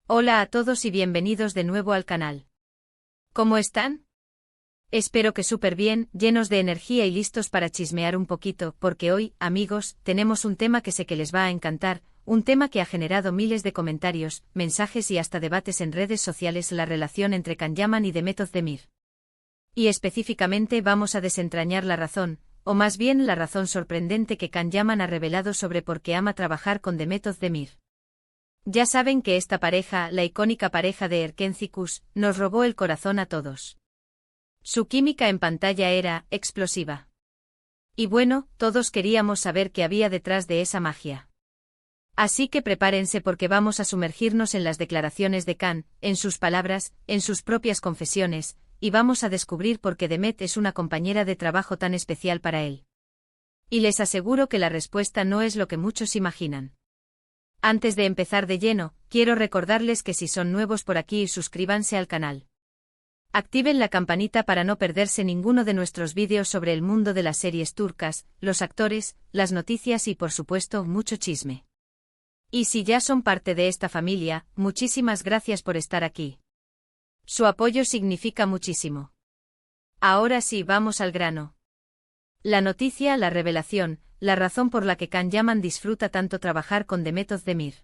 Hola a todos y bienvenidos de nuevo al canal. ¿Cómo están? Espero que súper bien, llenos de energía y listos para chismear un poquito, porque hoy, amigos, tenemos un tema que sé que les va a encantar, un tema que ha generado miles de comentarios, mensajes y hasta debates en redes sociales: la relación entre Can Yaman y Demet Özdemir. Y específicamente vamos a desentrañar la razón, o más bien la razón sorprendente que Can Yaman ha revelado sobre por qué ama trabajar con Demet Özdemir. Ya saben que esta pareja, la icónica pareja de Erken Cikus, nos robó el corazón a todos. Su química en pantalla era explosiva. Y bueno, todos queríamos saber qué había detrás de esa magia. Así que prepárense porque vamos a sumergirnos en las declaraciones de Can, en sus palabras, en sus propias confesiones, y vamos a descubrir por qué Demet es una compañera de trabajo tan especial para él. Y les aseguro que la respuesta no es lo que muchos imaginan. Antes de empezar de lleno, quiero recordarles que si son nuevos por aquí, suscríbanse al canal. Activen la campanita para no perderse ninguno de nuestros vídeos sobre el mundo de las series turcas, los actores, las noticias y por supuesto mucho chisme. Y si ya son parte de esta familia, muchísimas gracias por estar aquí. Su apoyo significa muchísimo. Ahora sí, vamos al grano. La noticia, la revelación, la razón por la que Can Yaman disfruta tanto trabajar con Demet Özdemir.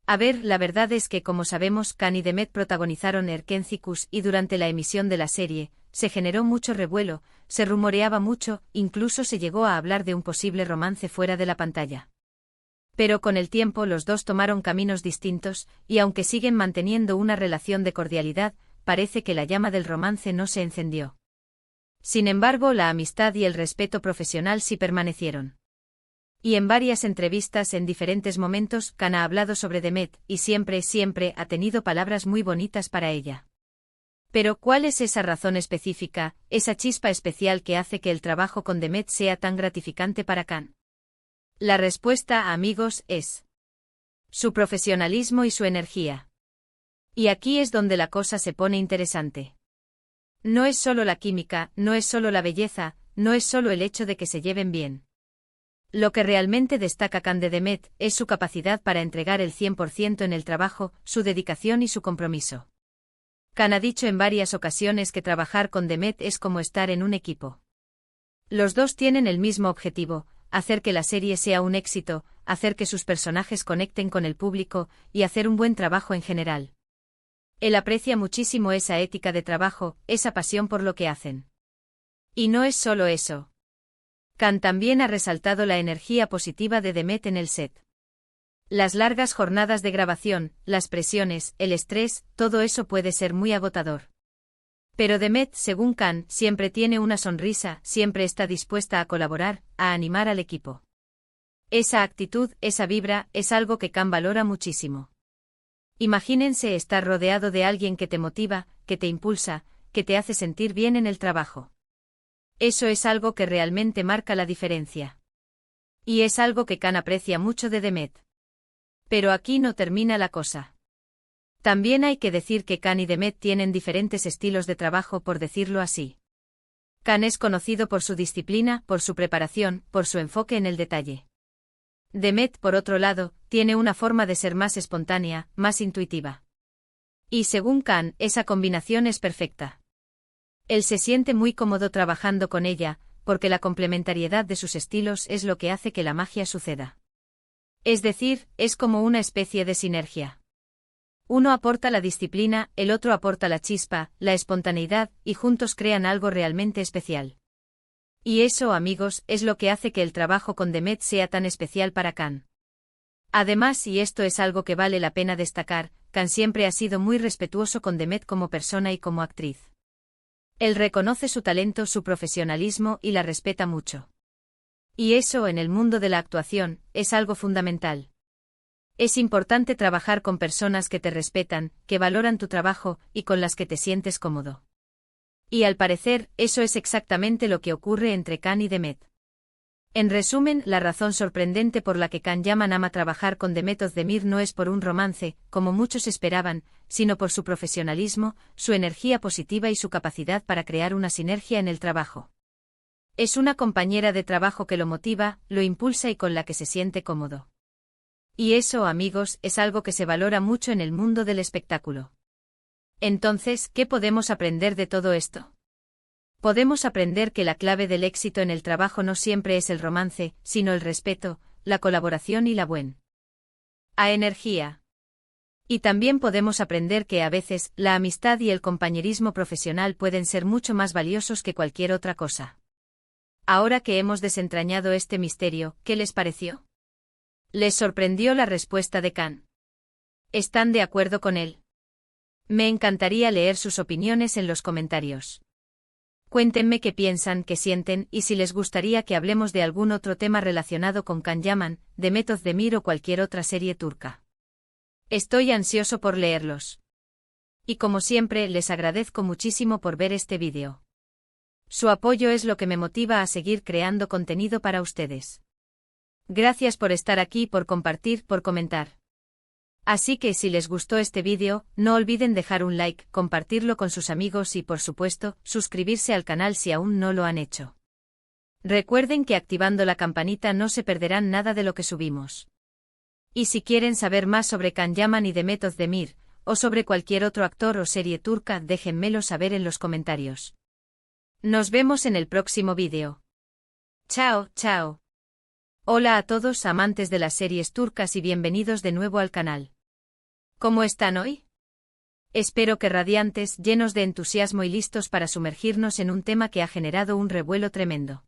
A ver, la verdad es que como sabemos, Can y Demet protagonizaron Erken Cikus y durante la emisión de la serie, se generó mucho revuelo, se rumoreaba mucho, incluso se llegó a hablar de un posible romance fuera de la pantalla. Pero con el tiempo los dos tomaron caminos distintos, y aunque siguen manteniendo una relación de cordialidad, parece que la llama del romance no se encendió. Sin embargo, la amistad y el respeto profesional sí permanecieron. Y en varias entrevistas en diferentes momentos, Can ha hablado sobre Demet, y siempre ha tenido palabras muy bonitas para ella. Pero, ¿cuál es esa razón específica, esa chispa especial que hace que el trabajo con Demet sea tan gratificante para Can? La respuesta, amigos, es su profesionalismo y su energía. Y aquí es donde la cosa se pone interesante. No es solo la química, no es solo la belleza, no es solo el hecho de que se lleven bien. Lo que realmente destaca Can de Demet es su capacidad para entregar el 100% en el trabajo, su dedicación y su compromiso. Can ha dicho en varias ocasiones que trabajar con Demet es como estar en un equipo. Los dos tienen el mismo objetivo: hacer que la serie sea un éxito, hacer que sus personajes conecten con el público, y hacer un buen trabajo en general. Él aprecia muchísimo esa ética de trabajo, esa pasión por lo que hacen. Y no es solo eso. Can también ha resaltado la energía positiva de Demet en el set. Las largas jornadas de grabación, las presiones, el estrés, todo eso puede ser muy agotador. Pero Demet, según Can, siempre tiene una sonrisa, siempre está dispuesta a colaborar, a animar al equipo. Esa actitud, esa vibra, es algo que Can valora muchísimo. Imagínense estar rodeado de alguien que te motiva, que te impulsa, que te hace sentir bien en el trabajo. Eso es algo que realmente marca la diferencia. Y es algo que Can aprecia mucho de Demet. Pero aquí no termina la cosa. También hay que decir que Can y Demet tienen diferentes estilos de trabajo, por decirlo así. Can es conocido por su disciplina, por su preparación, por su enfoque en el detalle. Demet, por otro lado, tiene una forma de ser más espontánea, más intuitiva. Y según Can, esa combinación es perfecta. Él se siente muy cómodo trabajando con ella, porque la complementariedad de sus estilos es lo que hace que la magia suceda. Es decir, es como una especie de sinergia. Uno aporta la disciplina, el otro aporta la chispa, la espontaneidad, y juntos crean algo realmente especial. Y eso, amigos, es lo que hace que el trabajo con Demet sea tan especial para Can. Además, y esto es algo que vale la pena destacar, Can siempre ha sido muy respetuoso con Demet como persona y como actriz. Él reconoce su talento, su profesionalismo y la respeta mucho. Y eso, en el mundo de la actuación, es algo fundamental. Es importante trabajar con personas que te respetan, que valoran tu trabajo, y con las que te sientes cómodo. Y al parecer, eso es exactamente lo que ocurre entre Can y Demet. En resumen, la razón sorprendente por la que Can Yaman ama trabajar con Demet Özdemir no es por un romance, como muchos esperaban, sino por su profesionalismo, su energía positiva y su capacidad para crear una sinergia en el trabajo. Es una compañera de trabajo que lo motiva, lo impulsa y con la que se siente cómodo. Y eso, amigos, es algo que se valora mucho en el mundo del espectáculo. Entonces, ¿qué podemos aprender de todo esto? Podemos aprender que la clave del éxito en el trabajo no siempre es el romance, sino el respeto, la colaboración y la buena energía. Y también podemos aprender que a veces, la amistad y el compañerismo profesional pueden ser mucho más valiosos que cualquier otra cosa. Ahora que hemos desentrañado este misterio, ¿qué les pareció? ¿Les sorprendió la respuesta de Khan? ¿Están de acuerdo con él? Me encantaría leer sus opiniones en los comentarios. Cuéntenme qué piensan, qué sienten y si les gustaría que hablemos de algún otro tema relacionado con Can Yaman, Demet Özdemir o cualquier otra serie turca. Estoy ansioso por leerlos. Y como siempre, les agradezco muchísimo por ver este vídeo. Su apoyo es lo que me motiva a seguir creando contenido para ustedes. Gracias por estar aquí, por compartir, por comentar. Así que si les gustó este vídeo, no olviden dejar un like, compartirlo con sus amigos y por supuesto, suscribirse al canal si aún no lo han hecho. Recuerden que activando la campanita no se perderán nada de lo que subimos. Y si quieren saber más sobre Can Yaman y Demet Özdemir, o sobre cualquier otro actor o serie turca, déjenmelo saber en los comentarios. Nos vemos en el próximo vídeo. Chao, chao. Hola a todos amantes de las series turcas y bienvenidos de nuevo al canal. ¿Cómo están hoy? Espero que radiantes, llenos de entusiasmo y listos para sumergirnos en un tema que ha generado un revuelo tremendo.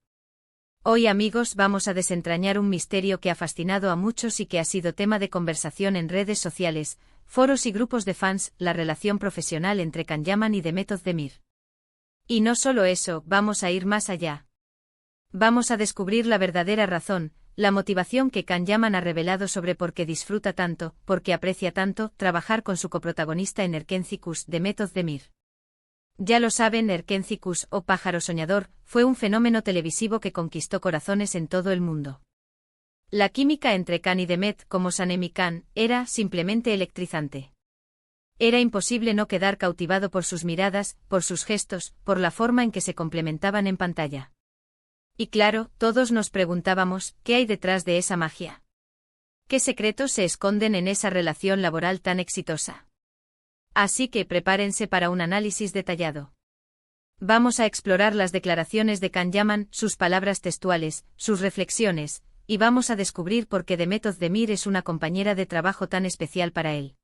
Hoy, amigos, vamos a desentrañar un misterio que ha fascinado a muchos y que ha sido tema de conversación en redes sociales, foros y grupos de fans, la relación profesional entre Can Yaman y Demet Özdemir. Y no solo eso, vamos a ir más allá. Vamos a descubrir la verdadera razón, la motivación que Can Yaman ha revelado sobre por qué disfruta tanto, por qué aprecia tanto, trabajar con su coprotagonista en Erkenci Kuş, Demet Özdemir. Ya lo saben, Erkenci Kuş, o Pájaro Soñador, fue un fenómeno televisivo que conquistó corazones en todo el mundo. La química entre Can y Demet, como Sanem y Can, era simplemente electrizante. Era imposible no quedar cautivado por sus miradas, por sus gestos, por la forma en que se complementaban en pantalla. Y claro, todos nos preguntábamos, ¿qué hay detrás de esa magia? ¿Qué secretos se esconden en esa relación laboral tan exitosa? Así que prepárense para un análisis detallado. Vamos a explorar las declaraciones de Can Yaman, sus palabras textuales, sus reflexiones, y vamos a descubrir por qué Demet Özdemir es una compañera de trabajo tan especial para él.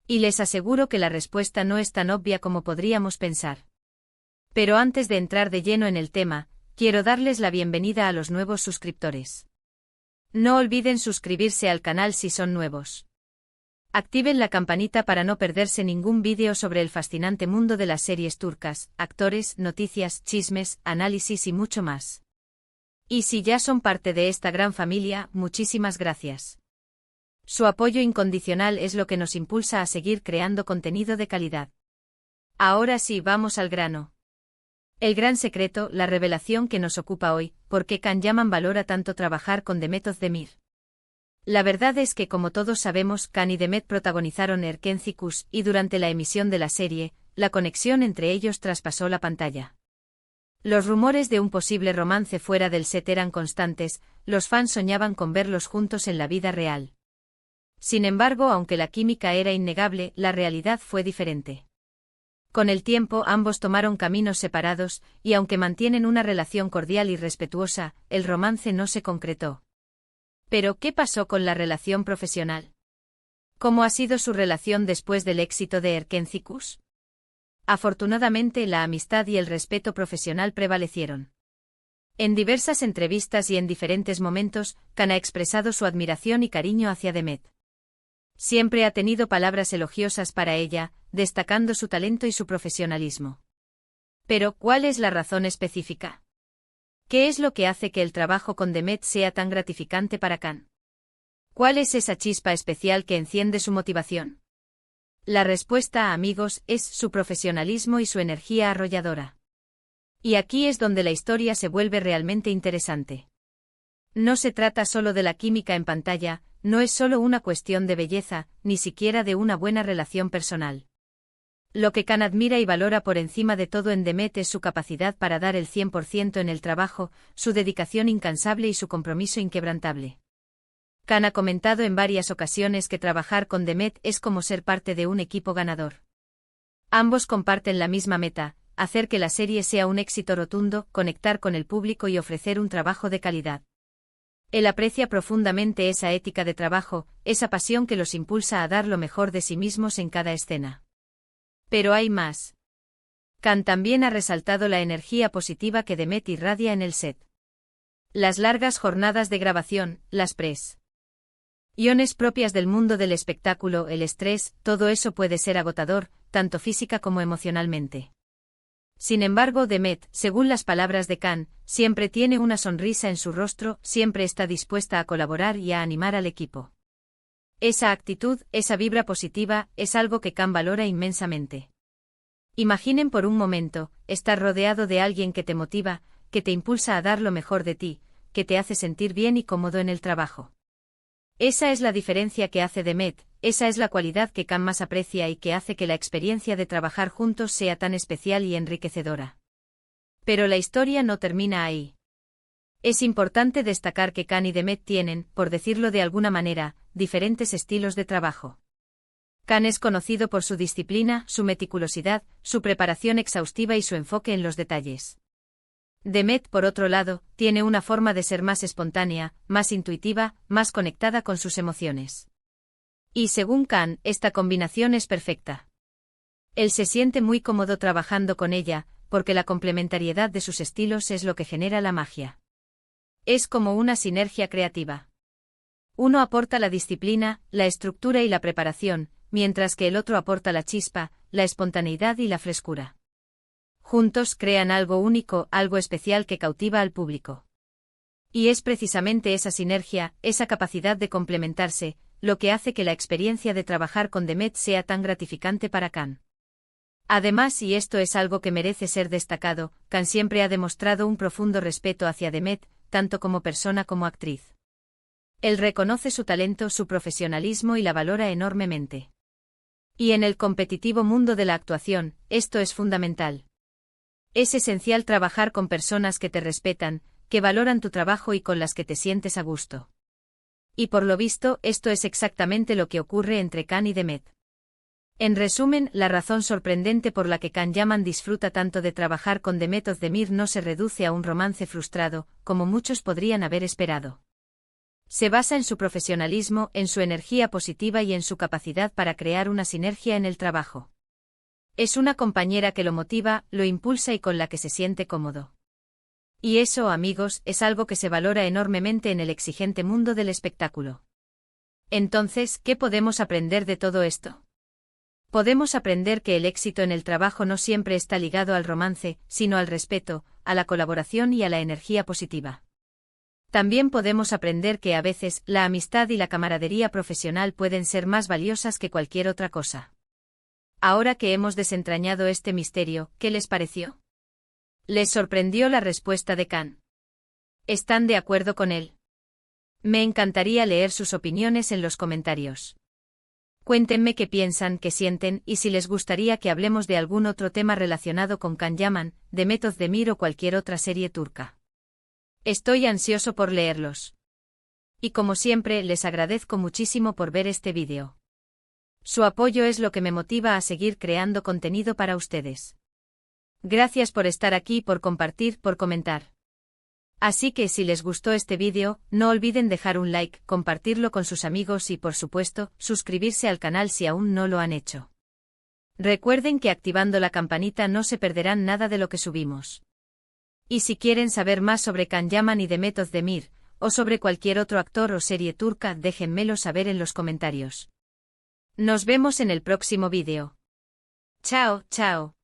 Y les aseguro que la respuesta no es tan obvia como podríamos pensar. Pero antes de entrar de lleno en el tema, quiero darles la bienvenida a los nuevos suscriptores. No olviden suscribirse al canal si son nuevos. Activen la campanita para no perderse ningún vídeo sobre el fascinante mundo de las series turcas, actores, noticias, chismes, análisis y mucho más. Y si ya son parte de esta gran familia, muchísimas gracias. Su apoyo incondicional es lo que nos impulsa a seguir creando contenido de calidad. Ahora sí, vamos al grano. El gran secreto, la revelación que nos ocupa hoy, ¿por qué Can Yaman valora tanto trabajar con Demet Özdemir? La verdad es que como todos sabemos, Can y Demet protagonizaron Erkenci Kuş y durante la emisión de la serie, la conexión entre ellos traspasó la pantalla. Los rumores de un posible romance fuera del set eran constantes, los fans soñaban con verlos juntos en la vida real. Sin embargo, aunque la química era innegable, la realidad fue diferente. Con el tiempo ambos tomaron caminos separados, y aunque mantienen una relación cordial y respetuosa, el romance no se concretó. Pero, ¿qué pasó con la relación profesional? ¿Cómo ha sido su relación después del éxito de Erkenci Kuş? Afortunadamente, la amistad y el respeto profesional prevalecieron. En diversas entrevistas y en diferentes momentos, Can ha expresado su admiración y cariño hacia Demet. Siempre ha tenido palabras elogiosas para ella, destacando su talento y su profesionalismo. Pero, ¿cuál es la razón específica? ¿Qué es lo que hace que el trabajo con Demet sea tan gratificante para Can? ¿Cuál es esa chispa especial que enciende su motivación? La respuesta, amigos, es su profesionalismo y su energía arrolladora. Y aquí es donde la historia se vuelve realmente interesante. No se trata solo de la química en pantalla, no es solo una cuestión de belleza, ni siquiera de una buena relación personal. Lo que Can admira y valora por encima de todo en Demet es su capacidad para dar el 100% en el trabajo, su dedicación incansable y su compromiso inquebrantable. Khan ha comentado en varias ocasiones que trabajar con Demet es como ser parte de un equipo ganador. Ambos comparten la misma meta, hacer que la serie sea un éxito rotundo, conectar con el público y ofrecer un trabajo de calidad. Él aprecia profundamente esa ética de trabajo, esa pasión que los impulsa a dar lo mejor de sí mismos en cada escena. Pero hay más. Khan también ha resaltado la energía positiva que Demet irradia en el set. Las largas jornadas de grabación, las presiones propias del mundo del espectáculo, el estrés, todo eso puede ser agotador, tanto física como emocionalmente. Sin embargo, Demet, según las palabras de Khan, siempre tiene una sonrisa en su rostro, siempre está dispuesta a colaborar y a animar al equipo. Esa actitud, esa vibra positiva, es algo que Khan valora inmensamente. Imaginen por un momento, estar rodeado de alguien que te motiva, que te impulsa a dar lo mejor de ti, que te hace sentir bien y cómodo en el trabajo. Esa es la diferencia que hace Demet, esa es la cualidad que Khan más aprecia y que hace que la experiencia de trabajar juntos sea tan especial y enriquecedora. Pero la historia no termina ahí. Es importante destacar que Khan y Demet tienen, por decirlo de alguna manera, diferentes estilos de trabajo. Khan es conocido por su disciplina, su meticulosidad, su preparación exhaustiva y su enfoque en los detalles. Demet, por otro lado, tiene una forma de ser más espontánea, más intuitiva, más conectada con sus emociones. Y según Khan, esta combinación es perfecta. Él se siente muy cómodo trabajando con ella, porque la complementariedad de sus estilos es lo que genera la magia. Es como una sinergia creativa. Uno aporta la disciplina, la estructura y la preparación, mientras que el otro aporta la chispa, la espontaneidad y la frescura. Juntos crean algo único, algo especial que cautiva al público. Y es precisamente esa sinergia, esa capacidad de complementarse, lo que hace que la experiencia de trabajar con Demet sea tan gratificante para Khan. Además, y esto es algo que merece ser destacado, Khan siempre ha demostrado un profundo respeto hacia Demet, tanto como persona como actriz. Él reconoce su talento, su profesionalismo y la valora enormemente. Y en el competitivo mundo de la actuación, esto es fundamental. Es esencial trabajar con personas que te respetan, que valoran tu trabajo y con las que te sientes a gusto. Y por lo visto, esto es exactamente lo que ocurre entre Khan y Demet. En resumen, la razón sorprendente por la que Khan Yaman disfruta tanto de trabajar con Demet Özdemir no se reduce a un romance frustrado, como muchos podrían haber esperado. Se basa en su profesionalismo, en su energía positiva y en su capacidad para crear una sinergia en el trabajo. Es una compañera que lo motiva, lo impulsa y con la que se siente cómodo. Y eso, amigos, es algo que se valora enormemente en el exigente mundo del espectáculo. Entonces, ¿qué podemos aprender de todo esto? Podemos aprender que el éxito en el trabajo no siempre está ligado al romance, sino al respeto, a la colaboración y a la energía positiva. También podemos aprender que a veces la amistad y la camaradería profesional pueden ser más valiosas que cualquier otra cosa. Ahora que hemos desentrañado este misterio, ¿qué les pareció? ¿Les sorprendió la respuesta de Khan? ¿Están de acuerdo con él? Me encantaría leer sus opiniones en los comentarios. Cuéntenme qué piensan, qué sienten y si les gustaría que hablemos de algún otro tema relacionado con Khan Yaman, Demet Özdemir o cualquier otra serie turca. Estoy ansioso por leerlos. Y como siempre, les agradezco muchísimo por ver este vídeo. Su apoyo es lo que me motiva a seguir creando contenido para ustedes. Gracias por estar aquí, por compartir, por comentar. Así que si les gustó este vídeo, no olviden dejar un like, compartirlo con sus amigos y por supuesto, suscribirse al canal si aún no lo han hecho. Recuerden que activando la campanita no se perderán nada de lo que subimos. Y si quieren saber más sobre Khan Yaman y Demet Özdemir, o sobre cualquier otro actor o serie turca, déjenmelo saber en los comentarios. Nos vemos en el próximo vídeo. Chao, chao.